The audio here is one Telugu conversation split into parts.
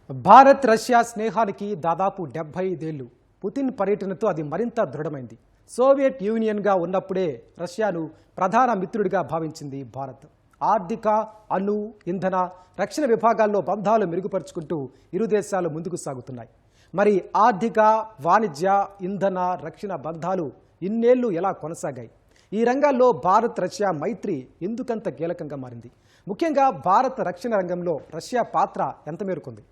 భారత్ రష్యా స్నేహానికి దాదాపు 75 ఏళ్లు. పుతిన్ పర్యటనతో అది మరింత దృఢమైంది. సోవియట్ యూనియన్గా ఉన్నప్పుడే రష్యాను ప్రధాన మిత్రుడిగా భావించింది భారత్. ఆర్థిక, అణు, ఇంధన, రక్షణ విభాగాల్లో బంధాలు మెరుగుపరుచుకుంటూ ఇరు దేశాలు ముందుకు సాగుతున్నాయి. మరి ఆర్థిక, వాణిజ్య, ఇంధన, రక్షణ బంధాలు ఇన్నేళ్లు ఎలా కొనసాగాయి? ఈ రంగాల్లో భారత్ రష్యా మైత్రి ఎందుకంత కీలకంగా మారింది? ముఖ్యంగా భారత రక్షణ రంగంలో రష్యా పాత్ర ఎంత మేరకుంది?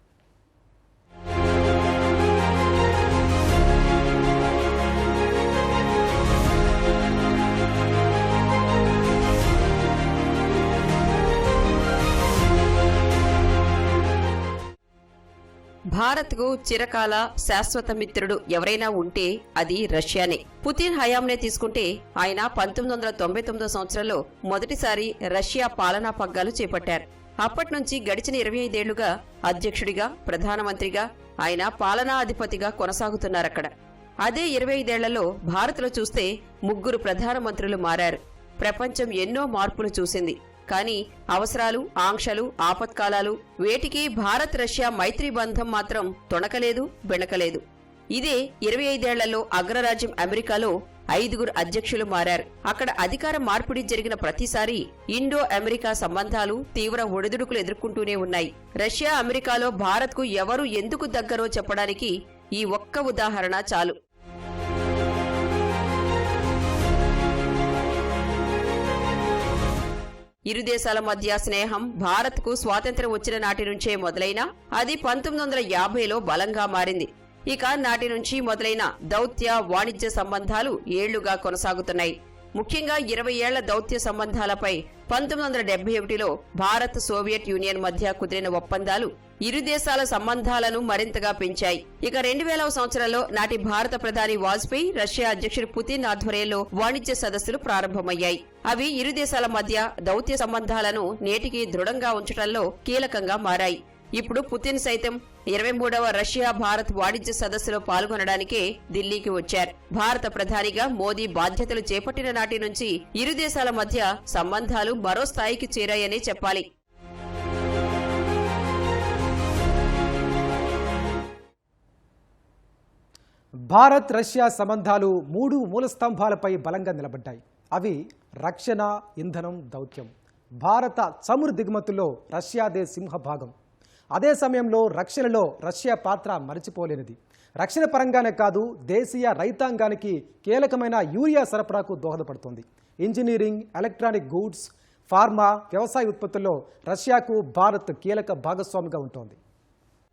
భారత్కు చిరకాల శాశ్వత మిత్రుడు ఎవరైనా ఉంటే అది రష్యానే. పుతిన్ హయాంనే తీసుకుంటే ఆయన 1999 సంవత్సరంలో మొదటిసారి రష్యా పాలనా పగ్గాలు చేపట్టారు. అప్పట్నుంచి గడిచిన 25 ఏళ్లుగా అధ్యక్షుడిగా, ప్రధానమంత్రిగా ఆయన పాలనా అధిపతిగా కొనసాగుతున్నారక్కడ. అదే 25 ఏళ్లలో భారత్లో చూస్తే 3 ప్రధానమంత్రులు మారారు. ప్రపంచం ఎన్నో మార్పులు చూసింది. కానీ అవసరాలు, ఆంక్షలు, ఆపత్కాలాలు వేటికి భారత్ రష్యా మైత్రీ బంధం మాత్రం తొణకలేదు, బెణకలేదు. ఇదే 25 ఏళ్లలో అగ్రరాజ్యం అమెరికాలో 5 అధ్యక్షులు మారారు. అక్కడ అధికార మార్పిడి జరిగిన ప్రతిసారి ఇండో అమెరికా సంబంధాలు తీవ్ర ఒడిదుడుకులు ఎదుర్కొంటూనే ఉన్నాయి. రష్యా, అమెరికాలో భారత్కు ఎవరు ఎందుకు దగ్గరో చెప్పడానికి ఈ ఒక్క ఉదాహరణ చాలు. ఇరు దేశాల మధ్య స్నేహం భారత్కు స్వాతంత్ర్యం వచ్చిన నాటి నుంచే మొదలైనా అది 1950లో బలంగా మారింది. ఇక నాటి నుంచి మొదలైన దౌత్య, వాణిజ్య సంబంధాలు ఏళ్లుగా కొనసాగుతున్నాయి. ముఖ్యంగా 20 ఏళ్ల దౌత్య సంబంధాలపై 1971లో భారత్, సోవియట్ యూనియన్ మధ్య కుదిరిన ఒప్పందాలు ఇరు దేశాల సంబంధాలను మరింతగా పెంచాయి. ఇక 2000వ సంవత్సరంలో నాటి భారత ప్రధాని వాజ్పేయి, రష్యా అధ్యక్షుడు పుతిన్ ఆధ్వర్యంలో వాణిజ్య సదస్సులు ప్రారంభమయ్యాయి. అవి ఇరు దేశాల మధ్య దౌత్య సంబంధాలను నేటికి దృఢంగా ఉంచడంలో కీలకంగా మారాయి. ఇప్పుడు పుతిన్ సైతం 23వ రష్యా భారత్ వాణిజ్య సదస్సులో పాల్గొనడానికే ఢిల్లీకి వచ్చారు. భారత ప్రధానిగా మోదీ బాధ్యతలు చేపట్టిన నాటి నుంచి ఇరు దేశాల మధ్య సంబంధాలు మరో స్థాయికి చేరాయనే చెప్పాలి. భారత్ రష్యా సంబంధాలు 3 మూల స్తంభాలపై బలంగా నిలబడ్డాయి. అవి రక్షణ, ఇంధనం, దౌత్యం. భారత చమురు దిగుమతుల్లో రష్యాదే సింహభాగం. అదే సమయంలో రక్షణలో రష్యా పాత్ర మరచిపోలేనిది. రక్షణ పరంగానే కాదు, దేశీయ రైతాంగానికి కీలకమైన యూరియా సరఫరాకు దోహదపడుతోంది. ఇంజనీరింగ్, ఎలక్ట్రానిక్ గూడ్స్, ఫార్మా, వ్యవసాయ ఉత్పత్తుల్లో రష్యాకు భారత్ కీలక భాగస్వామిగా ఉంటోంది.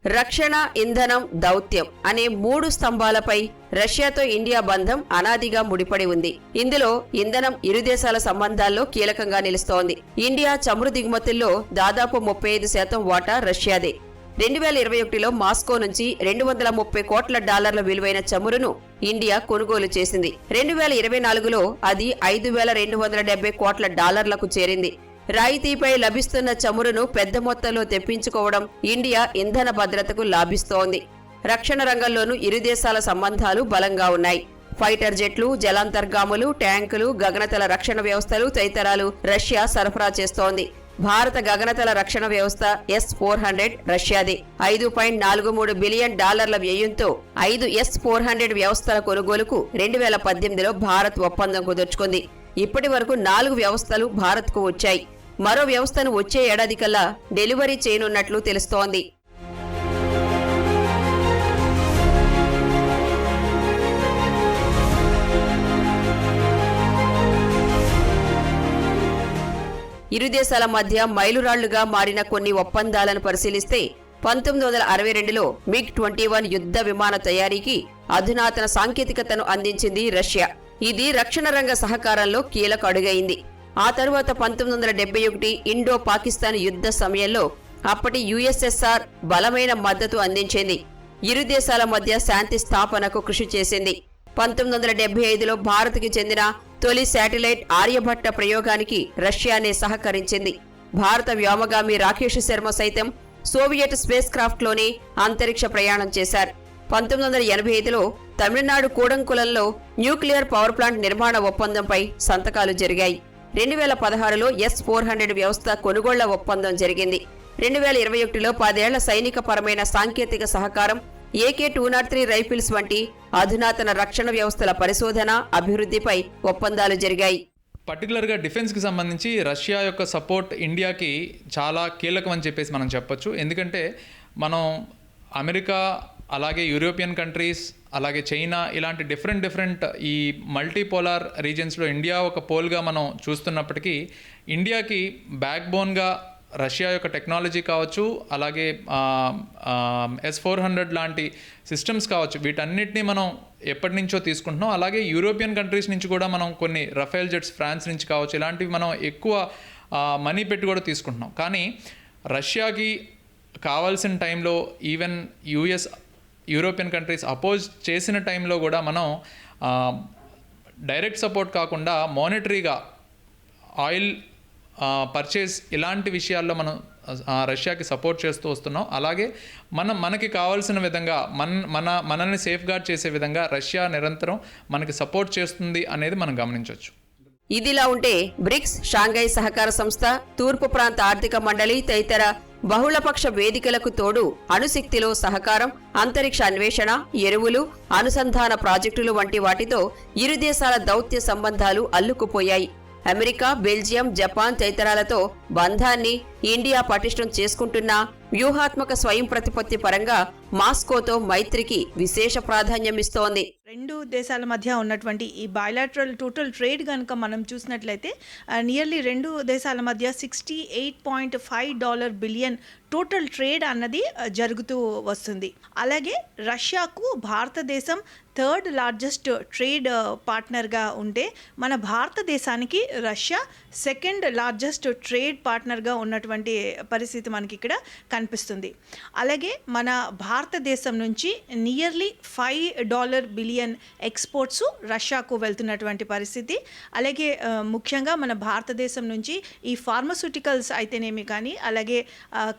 రక్షణ, ఇంధనం, దౌత్యం అనే 3 స్తంభాలపై రష్యాతో ఇండియా బంధం అనాదిగా ముడిపడి ఉంది. ఇందులో ఇంధనం ఇరు దేశాల సంబంధాల్లో కీలకంగా నిలుస్తోంది. ఇండియా చమురు దిగుమతుల్లో దాదాపు 35% వాటా రష్యాదే. 2021లో మాస్కో నుంచి $230 కోట్ల విలువైన చమురును ఇండియా కొనుగోలు చేసింది. 2024లో అది $5,270 కోట్ల చేరింది. రాయితీపై లభిస్తున్న చమురును పెద్ద మొత్తంలో తెప్పించుకోవడం ఇండియా ఇంధన భద్రతకు లాభిస్తోంది. రక్షణ రంగంలోనూ ఇరు దేశాల సంబంధాలు బలంగా ఉన్నాయి. ఫైటర్ జెట్లు, జలాంతర్గాములు, ట్యాంకులు, గగనతల రక్షణ వ్యవస్థలు తదితరాలు రష్యా సరఫరా చేస్తోంది. భారత గగనతల రక్షణ వ్యవస్థ S-400 రష్యాదే. $5.43 బిలియన్ వ్యయంతో 5 S-400 వ్యవస్థల కొనుగోలుకు 2018లో భారత్ ఒప్పందం కుదుర్చుకుంది. ఇప్పటి వరకు 4 వ్యవస్థలు భారత్కు వచ్చాయి. మరో వ్యవస్థను వచ్చే ఏడాది కల్లా డెలివరీ చేయనున్నట్లు తెలుస్తోంది. ఇరు దేశాల మధ్య మైలురాళ్లుగా మారిన కొన్ని ఒప్పందాలను పరిశీలిస్తే 1962లో MiG-21 యుద్ధ విమాన తయారీకి అధునాతన సాంకేతికతను అందించింది రష్యా. ఇది రక్షణ రంగ సహకారంలో కీలక అడుగైంది. ఆ తరువాత 1971 ఇండో పాకిస్తాన్ యుద్ధ సమయంలో అప్పటి USSR బలమైన మద్దతు అందించింది. ఇరు దేశాల మధ్య శాంతి స్థాపనకు కృషి చేసింది. 1975లో భారత్కి చెందిన తొలి శాటిలైట్ ఆర్యభట్ట ప్రయోగానికి రష్యానే సహకరించింది. భారత వ్యోమగామి రాకేష్ శర్మ సైతం సోవియట్ స్పేస్ క్రాఫ్ట్లోనే అంతరిక్ష ప్రయాణం చేశారు. 1985లో తమిళనాడు కూడంకులంలో న్యూక్లియర్ పవర్ ప్లాంట్ నిర్మాణ ఒప్పందంపై సంతకాలు జరిగాయి. 2016లో S-400 వ్యవస్థ కొనుగోళ్ల ఒప్పందం జరిగింది. 2021లో 10 ఏళ్ల సైనిక పరమైన సాంకేతిక సహకారం, AK-203 రైఫిల్స్ వంటి అధునాతన రక్షణ వ్యవస్థల పరిశోధన, అభివృద్ధిపై ఒప్పందాలు జరిగాయి. పర్టికులర్గా డిఫెన్స్కి సంబంధించి రష్యా యొక్క సపోర్ట్ ఇండియాకి చాలా కీలకం అని చెప్పేసి మనం చెప్పొచ్చు. ఎందుకంటే మనం అమెరికా, అలాగే యూరోపియన్ కంట్రీస్, అలాగే చైనా ఇలాంటి డిఫరెంట్ ఈ మల్టీపోలార్ రీజన్స్లో ఇండియా ఒక పోల్గా మనం చూస్తున్నప్పటికీ ఇండియాకి బ్యాక్ బోన్గా రష్యా యొక్క టెక్నాలజీ కావచ్చు, అలాగే S-400 లాంటి సిస్టమ్స్ కావచ్చు, వీటన్నిటిని మనం ఎప్పటి నుంచో తీసుకుంటున్నాం. అలాగే యూరోపియన్ కంట్రీస్ నుంచి కూడా మనం కొన్ని రఫేల్ జెట్స్ ఫ్రాన్స్ నుంచి కావచ్చు, ఇలాంటివి మనం ఎక్కువ మనీ పెట్టి కూడా తీసుకుంటున్నాం. కానీ రష్యాకి కావాల్సిన టైంలో ఈవెన్ యూరోపియన్ కంట్రీస్ అపోజ్ చేసిన టైంలో కూడా మనం డైరెక్ట్ సపోర్ట్ కాకుండా మానిటరీగా ఆయిల్ పర్చేస్ ఇలాంటి విషయాల్లో మనం రష్యాకి సపోర్ట్ చేస్తూ వస్తున్నాం. అలాగే మనకి కావాల్సిన విధంగా మనల్ని సేఫ్ గార్డ్ చేసే విధంగా రష్యా నిరంతరం మనకి సపోర్ట్ చేస్తుంది అనేది మనం గమనించవచ్చు. ఇదిలా ఉంటే బ్రిక్స్, షాంఘై సహకార సంస్థ, తూర్పు ప్రాంత ఆర్థిక మండలి తదితర బహుళపక్ష వేదికలకు తోడు అణుశక్తిలో సహకారం, అంతరిక్ష అన్వేషణ, ఎరువులు, అనుసంధాన ప్రాజెక్టులు వంటి వాటితో ఇరు దేశాల దౌత్య సంబంధాలు అల్లుకుపోయాయి. అమెరికా, బెల్జియం, జపాన్ తదితరాలతో బంధాన్ని ఇండియా పటిష్టం చేసుకుంటున్న వ్యూహాత్మక స్వయం ప్రతిపత్తి పరంగా మాస్కోతో మైత్రికి విశేష ప్రాధాన్యం ఇస్తోంది. రెండు దేశాల మధ్య ఉన్నటువంటి ఈ బయలాటరల్ టోటల్ ట్రేడ్ కనుక మనం చూసినట్లయితే నియర్లీ రెండు దేశాల మధ్య $68.5 బిలియన్ టోటల్ ట్రేడ్ అన్నది జరుగుతూ వస్తుంది. అలాగే రష్యాకు భారతదేశం థర్డ్ లార్జెస్ట్ ట్రేడ్ పార్ట్నర్గా ఉంటే మన భారతదేశానికి రష్యా సెకండ్ లార్జెస్ట్ ట్రేడ్ పార్ట్నర్గా ఉన్నటువంటి పరిస్థితి మనకి ఇక్కడ కనిపిస్తుంది. అలాగే మన భారతదేశం నుంచి నియర్లీ $5 బిలియన్ ఎక్స్పోర్ట్స్ రష్యాకు వెళ్తున్నటువంటి పరిస్థితి. అలాగే ముఖ్యంగా మన భారతదేశం నుంచి ఈ ఫార్మస్యూటికల్స్ అయితేనేమి కానీ, అలాగే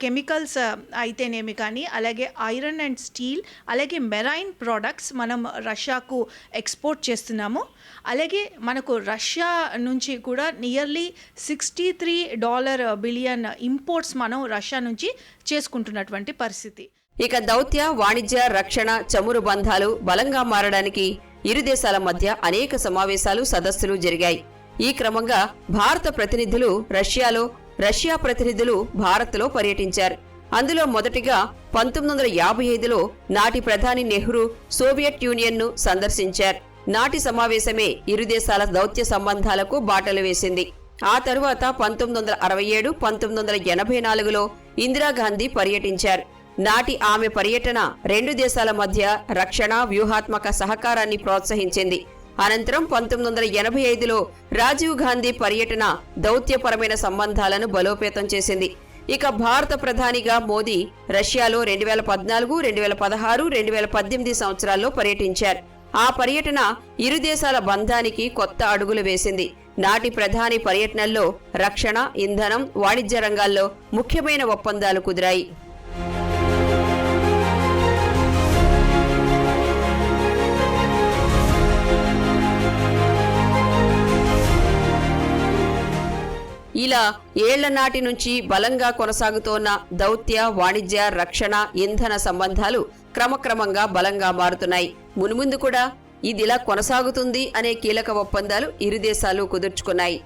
కెమికల్స్ అయితేనేమి కానీ, అలాగే ఐరన్ అండ్ స్టీల్, అలాగే మెరైన్ ప్రోడక్ట్స్ మనం రష్యాకు ఎక్స్పోర్ట్ చేస్తున్నాము. అలాగే మనకు రష్యా నుంచి కూడా నియర్లీ $63 బిలియన్ ఇంపోర్ట్స్ మనం రష్యా నుంచి చేసుకుంటున్నటువంటి పరిస్థితి. ఇక దౌత్య, వాణిజ్య, రక్షణ, చమురు బంధాలు బలంగా మారడానికి ఇరు దేశాల మధ్య అనేక సమావేశాలు, సదస్సులు జరిగాయి. ఈ క్రమంగా భారత ప్రతినిధులు రష్యాలో, రష్యా ప్రతినిధులు భారత్లో పర్యటించారు. అందులో మొదటిగా 1955లో నాటి ప్రధాని నెహ్రూ సోవియట్ యూనియన్ను సందర్శించారు. నాటి సమావేశమే ఇరు దేశాల దౌత్య సంబంధాలకు బాటలు వేసింది. ఆ తరువాత 1967, 1984లో ఇందిరాగాంధీ పర్యటించారు. నాటి ఆమె పర్యటన రెండు దేశాల మధ్య రక్షణ, వ్యూహాత్మక సహకారాన్ని ప్రోత్సహించింది. అనంతరం 1985లో రాజీవ్ గాంధీ పర్యటన దౌత్యపరమైన సంబంధాలను బలోపేతం చేసింది. ఇక భారత ప్రధానిగా మోదీ రష్యాలో 2014, 2016, 2018 సంవత్సరాల్లో పర్యటించారు. ఆ పర్యటన ఇరు దేశాల బంధానికి కొత్త అడుగులు వేసింది. నాటి ప్రధాని పర్యటనల్లో రక్షణ, ఇంధనం, వాణిజ్య రంగాల్లో ముఖ్యమైన ఒప్పందాలు కుదిరాయి. ఇలా ఏళ్ల నాటి నుంచి బలంగా కొనసాగుతోన్న దౌత్య, వాణిజ్య, రక్షణ, ఇంధన సంబంధాలు క్రమక్రమంగా బలంగా మారుతున్నాయి. మున్ముందు కూడా ఇదిలా కొనసాగుతుంది అనే కీలక ఒప్పందాలు ఇరు దేశాలు కుదుర్చుకున్నాయి.